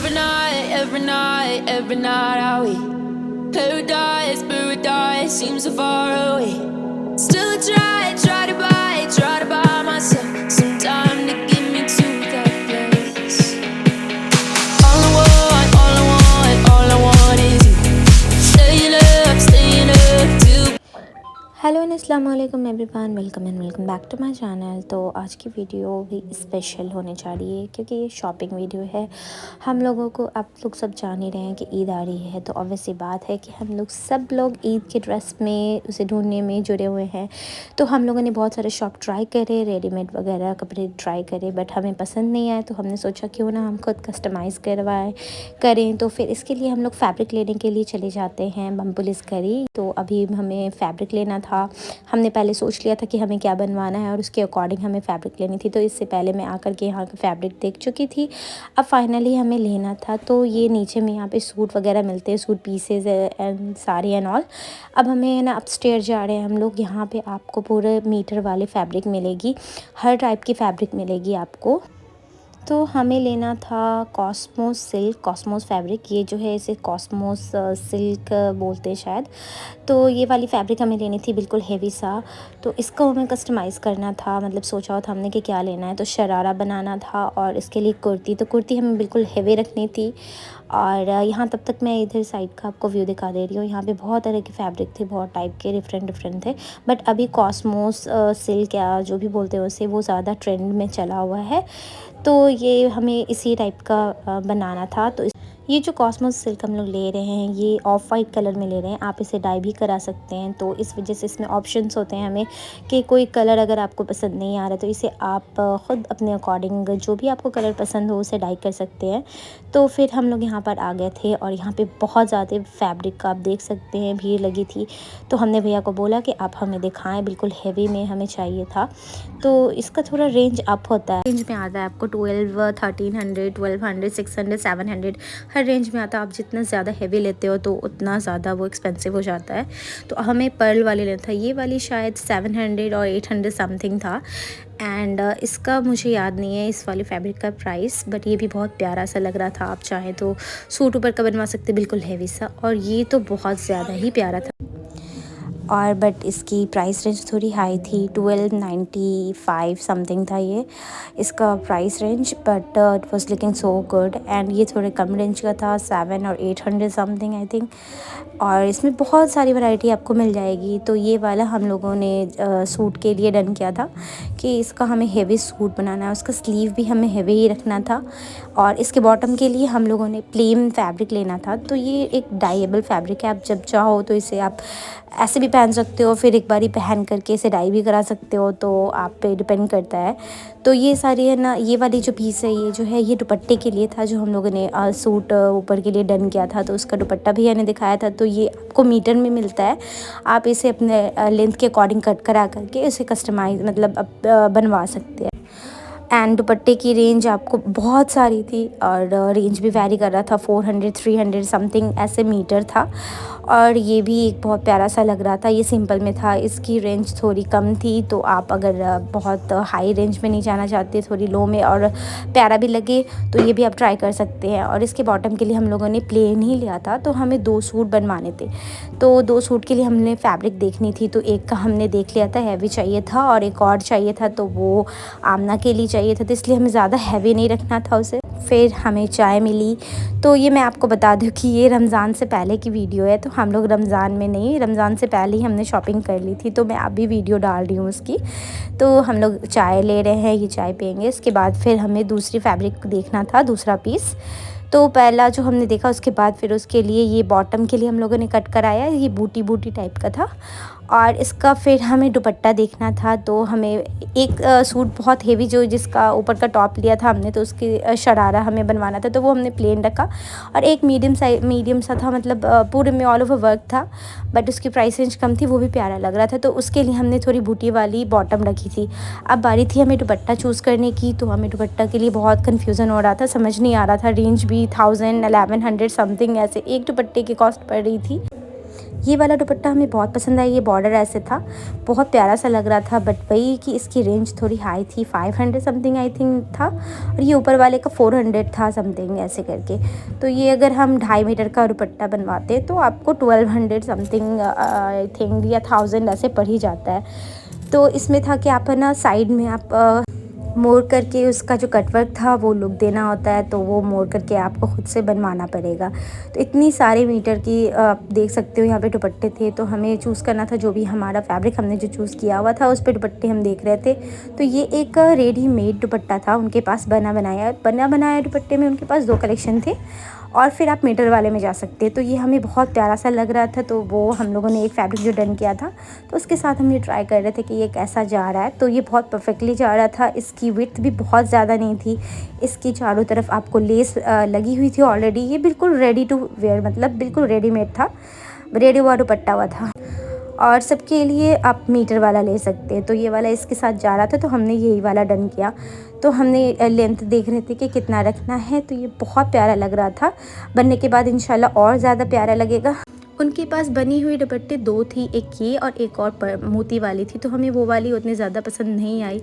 every night, every night are we paradise, paradise seems so far away. Still try to buy myself some time to get me to that place. All I want, all I want, all I want is you. Staying up till hello and अस्सलाम वालेकुम everyone, welcome back to my channel. तो आज की video भी special होने जा रही है क्योंकि ये शॉपिंग वीडियो है। हम लोगों को, आप लोग सब जान ही रहे हैं कि ईद आ रही है, तो ऑब्वियस सी बात है कि हम लोग सब लोग ईद के ड्रेस में उसे ढूंढने में जुड़े हुए हैं। तो हम लोगों ने बहुत सारे शॉप ट्राई करे, रेडीमेड वगैरह कपड़े ट्राई करे, बट हमें पसंद नहीं आए। तो हमने सोचा क्यों ना हम खुद कस्टमाइज़ करें। तो फिर इसके लिए हम लोग फैब्रिक लेने के लिए चले जाते हैं बम्पुलिस करी। तो अभी हमें फैब्रिक लेना था। हमने पहले सोच लिया था कि हमें क्या बनवाना है और उसके अकॉर्डिंग हमें फ़ैब्रिक लेनी थी। तो इससे पहले मैं आकर के यहाँ का फैब्रिक देख चुकी थी। अब फाइनली हमें लेना था। तो ये नीचे में यहाँ पे सूट वगैरह मिलते हैं, suit pieces and sari and all. अब हमें ना अपस्टेयर जा रहे हैं हम लोग। यहाँ पे आपको पूरे मीटर वाले फैब्रिक मिलेगी, हर टाइप की फैब्रिक मिलेगी आपको। तो हमें लेना था कॉस्मोस सिल्क, कॉस्मोस फैब्रिक। ये जो है इसे कॉस्मोस सिल्क बोलते हैं शायद। तो ये वाली फैब्रिक हमें लेनी थी, बिल्कुल हेवी सा। तो इसको हमें कस्टमाइज़ करना था, मतलब सोचा हुआ था हमने कि क्या लेना है। तो शरारा बनाना था और इसके लिए कुर्ती। तो कुर्ती हमें बिल्कुल हेवी रखनी थी। और यहाँ तब तक मैं इधर साइड का आपको व्यू दिखा दे रही हूँ। यहाँ पे बहुत तरह के फैब्रिक थे, बहुत टाइप के, डिफरेंट थे। बट अभी कॉस्मोस सिल्क या जो भी बोलते हैं उसे, वो ज़्यादा ट्रेंड में चला हुआ है। तो ये हमें इसी टाइप का बनाना था। तो ये जो कॉस्मोस सिल्क हम लोग ले रहे हैं, ये ऑफ वाइट कलर में ले रहे हैं। आप इसे डाई भी करा सकते हैं। तो इस वजह से इसमें ऑप्शंस होते हैं हमें कि कोई कलर अगर आपको पसंद नहीं आ रहा तो इसे आप ख़ुद अपने अकॉर्डिंग जो भी आपको कलर पसंद हो उसे डाई कर सकते हैं। तो फिर हम लोग यहाँ पर आ गए थे और यहाँ पे बहुत ज़्यादा फैब्रिक का आप देख सकते हैं भीड़ लगी थी। तो हमने भैया को बोला कि आप हमें दिखाएं, बिल्कुल हेवी में हमें चाहिए था। तो इसका थोड़ा रेंज अप होता है, रेंज में आता है आपको 1200, 1300, 1200, 600, 700, हर रेंज में आता है। आप जितना ज़्यादा हेवी लेते हो तो उतना ज़्यादा वो एक्सपेंसिव हो जाता है। तो हमें पर्ल वाली लेना था। ये वाली शायद 700 और 800 समथिंग था। एंड इसका मुझे याद नहीं है इस वाली फैब्रिक का प्राइस, बट ये भी बहुत प्यारा सा लग रहा था। आप चाहें तो सूट ऊपर का बनवा सकते, बिल्कुल हेवी सा। और ये तो बहुत ज़्यादा ही प्यारा था। और बट इसकी प्राइस रेंज थोड़ी हाई थी, 1295 समथिंग था ये इसका price range. But it was looking so good. And ये थोड़े कम रेंज का था, 7 और 800 समथिंग आई थिंक। और इसमें बहुत सारी वैरायटी आपको मिल जाएगी। तो ये वाला हम लोगों ने सूट के लिए डन किया था कि इसका हमें हेवी सूट बनाना है। उसका स्लीव भी हमें हेवी ही रखना था। और इसके बॉटम के लिए हम लोगों ने प्लेन फैब्रिक लेना था। तो ये एक डाइएबल फैब्रिक है, आप जब चाहो तो इसे आप ऐसे भी पहन सकते हो, फिर एक बारी पहन करके इसे डाई भी करा सकते हो। तो आप पे डिपेंड करता है। तो ये सारी है ना, ये वाली जो पीस है, ये जो है ये दुपट्टे के लिए था, जो हम लोगों ने सूट ऊपर के लिए डन किया था। तो उसका दुपट्टा भी मैंने दिखाया था। तो ये आपको मीटर में मिलता है, आप इसे अपने लेंथ के अकॉर्डिंग कट करा करके इसे कस्टमाइज मतलब बनवा सकते हैं। एंड दुपट्टे की रेंज आपको बहुत सारी थी और रेंज भी वैरी कर रहा था, 400, 300 समथिंग ऐसे मीटर था। और ये भी एक बहुत प्यारा सा लग रहा था। ये सिंपल में था, इसकी रेंज थोड़ी कम थी। तो आप अगर बहुत हाई रेंज में नहीं जाना चाहते, थोड़ी लो में और प्यारा भी लगे, तो ये भी आप ट्राई कर सकते हैं। और इसके बॉटम के लिए हम लोगों ने प्लेन ही लिया था। तो हमें 2 सूट बनवाने थे। तो 2 सूट के लिए हमने फैब्रिक देखनी थी। तो एक का हमने देख लिया था, हैवी चाहिए था, और एक और चाहिए था, तो वो आमना के लिए चाहिए था। तो इसलिए हमें ज़्यादा हैवी नहीं रखना था उसे। फिर हमें चाय मिली। तो ये मैं आपको बता दूं कि ये रमज़ान से पहले की वीडियो है। तो हम लोग रमज़ान में नहीं, रमज़ान से पहले ही हमने शॉपिंग कर ली थी। तो मैं अभी वीडियो डाल रही हूँ उसकी। तो हम लोग चाय ले रहे हैं, ये चाय पियेंगे। इसके बाद फिर हमें दूसरी फैब्रिक देखना था, दूसरा पीस। तो पहला जो हमने देखा, उसके बाद फिर उसके लिए ये बॉटम के लिए हम लोगों ने कट कराया। ये बूटी बूटी टाइप का था। और इसका फिर हमें दुपट्टा देखना था। तो हमें एक सूट बहुत हेवी, जो जिसका ऊपर का टॉप लिया था हमने, तो उसकी शरारा हमें बनवाना था। तो वो हमने प्लेन रखा। और एक मीडियम सा था, मतलब पूरे में ऑल ओवर वर्क था, बट उसकी प्राइस रेंज कम थी, वो भी प्यारा लग रहा था। तो उसके लिए हमने थोड़ी बूटी वाली बॉटम रखी थी। अब बारी थी हमें दुपट्टा चूज़ करने की। तो हमें दुपट्टा के लिए बहुत कन्फ्यूज़न हो रहा था, समझ नहीं आ रहा था। रेंज भी 1000, 1100 समथिंग ऐसे एक दुपट्टे की कॉस्ट पड़ रही थी। ये वाला दुपट्टा हमें बहुत पसंद आया। ये बॉर्डर ऐसे था, बहुत प्यारा सा लग रहा था, बट वही कि इसकी रेंज थोड़ी हाई थी, 500 समथिंग आई थिंक था, और ये ऊपर वाले का 400 था समथिंग ऐसे करके। तो ये अगर हम 2.5 मीटर का दुपट्टा बनवाते तो आपको 1200 समथिंग आई थिंक या 1000 ऐसे पड़ ही जाता है। तो इसमें था कि आप है ना साइड में आप मोड़ करके उसका जो कटवर्क था वो लुक देना होता है, तो वो मोड़ करके आपको ख़ुद से बनवाना पड़ेगा। तो इतनी सारे मीटर की आप देख सकते हो यहाँ पे दुपट्टे थे, तो हमें चूज़ करना था जो भी हमारा फैब्रिक हमने जो चूज़ किया हुआ था उस पे दुपट्टे हम देख रहे थे। तो ये एक रेडीमेड दुपट्टा था उनके पास, बना बनाया दुपट्टे में उनके पास 2 कलेक्शन थे, और फिर आप मीटर वाले में जा सकते हैं। तो ये हमें बहुत प्यारा सा लग रहा था, तो वो हम लोगों ने एक फैब्रिक जो डन किया था तो उसके साथ हम ये ट्राई कर रहे थे कि ये कैसा जा रहा है। तो ये बहुत परफेक्टली जा रहा था। इसकी विड्थ भी बहुत ज़्यादा नहीं थी, इसकी चारों तरफ आपको लेस लगी हुई थी ऑलरेडी। ये बिल्कुल रेडी टू वेयर, मतलब बिल्कुल रेडीमेड था, रेडी हुआ दुपट्टा हुआ था, और सबके लिए आप मीटर वाला ले सकते हैं। तो ये वाला इसके साथ जा रहा था, तो हमने यही वाला डन किया। तो हमने लेंथ देख रहे थे कि कितना रखना है, तो ये बहुत प्यारा लग रहा था। बनने के बाद इंशाल्लाह और ज़्यादा प्यारा लगेगा। उनके पास बनी हुई दुपट्टे 2 थी, एक ये और एक और मोती वाली थी, तो हमें वो वाली उतनी ज़्यादा पसंद नहीं आई।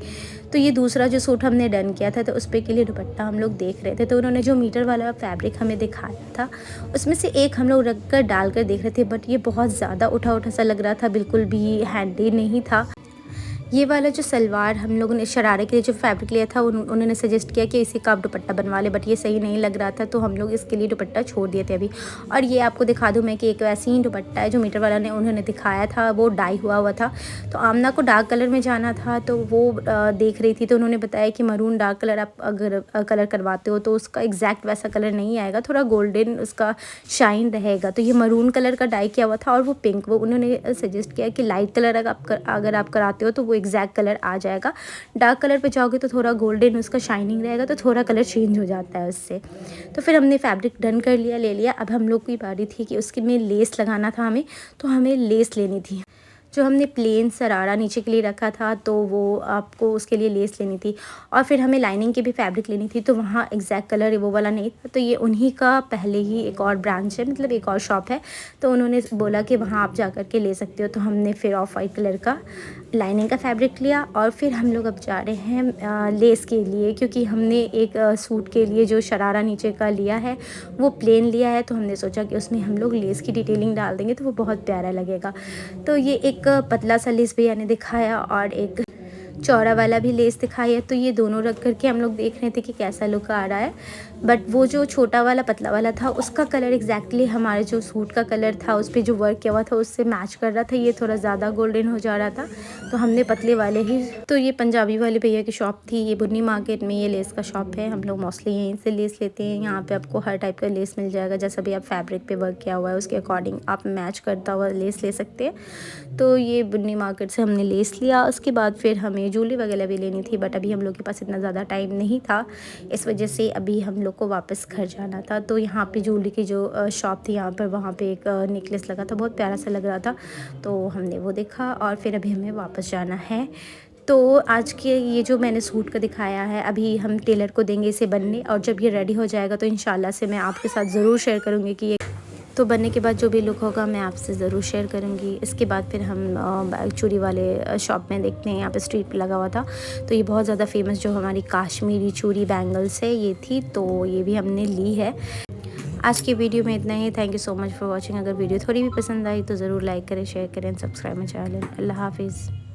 तो ये दूसरा जो सूट हमने डन किया था, तो उस पे के लिए दुपट्टा हम लोग देख रहे थे। तो उन्होंने जो मीटर वाला फैब्रिक हमें दिखाया था उसमें से एक हम लोग रख कर डाल कर देख रहे थे, बट ये बहुत ज़्यादा उठा सा लग रहा था, बिल्कुल भी हैंडी नहीं था। ये वाला जो सलवार हम लोगों ने शरारे के लिए जो फैब्रिक लिया था, उन्होंने सजेस्ट किया कि इसी का आप दुपट्टा बनवा ले, बट ये सही नहीं लग रहा था, तो हम लोग इसके लिए दुपट्टा छोड़ दिए थे अभी। और ये आपको दिखा दूं मैं कि एक वैसे ही दुपट्टा है जो मीटर वाला ने उन्होंने दिखाया था, वो डाई हुआ था। तो आमना को डार्क कलर में जाना था, तो वो देख रही थी, तो उन्होंने बताया कि मरून डार्क कलर आप अगर कलर करवाते हो तो उसका एग्जैक्ट वैसा कलर नहीं आएगा, थोड़ा गोल्डन उसका शाइन रहेगा। तो ये मरून कलर का डाई किया हुआ था, और वो पिंक, वो उन्होंने सजेस्ट किया कि लाइट कलर अगर आप कराते हो तो वो एग्जैक्ट कलर आ जाएगा। डार्क कलर पे जाओगे तो थोड़ा गोल्डन उसका शाइनिंग रहेगा, तो थोड़ा कलर चेंज हो जाता है उससे। तो फिर हमने फैब्रिक डन कर लिया, ले लिया। अब हम लोग की बारी थी कि उसके में लेस लगाना था हमें, तो हमें लेस लेनी थी। जो हमने प्लेन सरारा नीचे के लिए रखा था, तो वो आपको उसके लिए लेस लेनी थी, और फिर हमें लाइनिंग की भी फैब्रिक लेनी थी। तो वहाँ एग्जैक्ट कलर वो वाला नहीं था, तो ये उन्हीं का पहले ही एक और ब्रांच है, मतलब एक और शॉप है, तो उन्होंने बोला कि वहाँ आप जा कर के ले सकते हो। तो हमने फिर ऑफ वाइट कलर का लाइनिंग का फैब्रिक लिया, और फिर हम लोग अब जा रहे हैं लेस के लिए, क्योंकि हमने एक सूट के लिए जो शरारा नीचे का लिया है वो प्लेन लिया है, तो हमने सोचा कि उसमें हम लोग लेस की डिटेलिंग डाल देंगे तो वो बहुत प्यारा लगेगा। तो ये एक पतला सा लेस भैया ने दिखाया, और एक चौड़ा वाला भी लेस दिखाई है। तो ये दोनों रख करके हम लोग देख रहे थे कि कैसा लुक आ रहा है, बट वो जो छोटा वाला पतला वाला था उसका कलर एग्जैक्टली हमारे जो सूट का कलर था उस पर जो वर्क किया हुआ था उससे मैच कर रहा था। ये थोड़ा ज़्यादा गोल्डन हो जा रहा था, तो हमने पतले वाले ही। तो ये पंजाबी वाले भैया की शॉप थी, ये बुन्नी मार्केट में ये लेस का शॉप है। हम लोग मोस्टली यहीं से लेस लेते हैं। यहाँ पे आपको हर टाइप का लेस मिल जाएगा, जैसा भी आप फैब्रिक पे वर्क किया हुआ है उसके अकॉर्डिंग आप मैच करता हुआ लेस ले सकते हैं। तो ये बुन्नी मार्केट से हमने लेस लिया। उसके बाद फिर हमें ज्वेलरी वगैरह भी लेनी थी, बट अभी हम लोग के पास इतना ज़्यादा टाइम नहीं था, इस वजह से अभी हम लोग को वापस घर जाना था। तो यहाँ पे ज्वेलरी की जो शॉप थी यहाँ पर, वहाँ पे एक नेकलेस लगा था, बहुत प्यारा सा लग रहा था, तो हमने वो देखा, और फिर अभी हमें वापस जाना है। तो आज के ये जो मैंने सूट का दिखाया है, अभी हम टेलर को देंगे इसे बनने, और जब ये रेडी हो जाएगा तो इंशाल्लाह से मैं आपके साथ ज़रूर शेयर करूँगी कि ये तो बनने के बाद जो भी लुक होगा मैं आपसे ज़रूर शेयर करूँगी। इसके बाद फिर हम चूड़ी वाले शॉप में देखते हैं, यहाँ पे स्ट्रीट पे लगा हुआ था। तो ये बहुत ज़्यादा फेमस जो हमारी काश्मीरी चूड़ी बैंगल्स है ये थी, तो ये भी हमने ली है। आज की वीडियो में इतना ही। Thank you so much for watching. अगर वीडियो थोड़ी भी पसंद आई तो ज़रूर लाइक करें, शेयर करें, सब्सक्राइब माय चैनल। अल्लाह हाफिज़।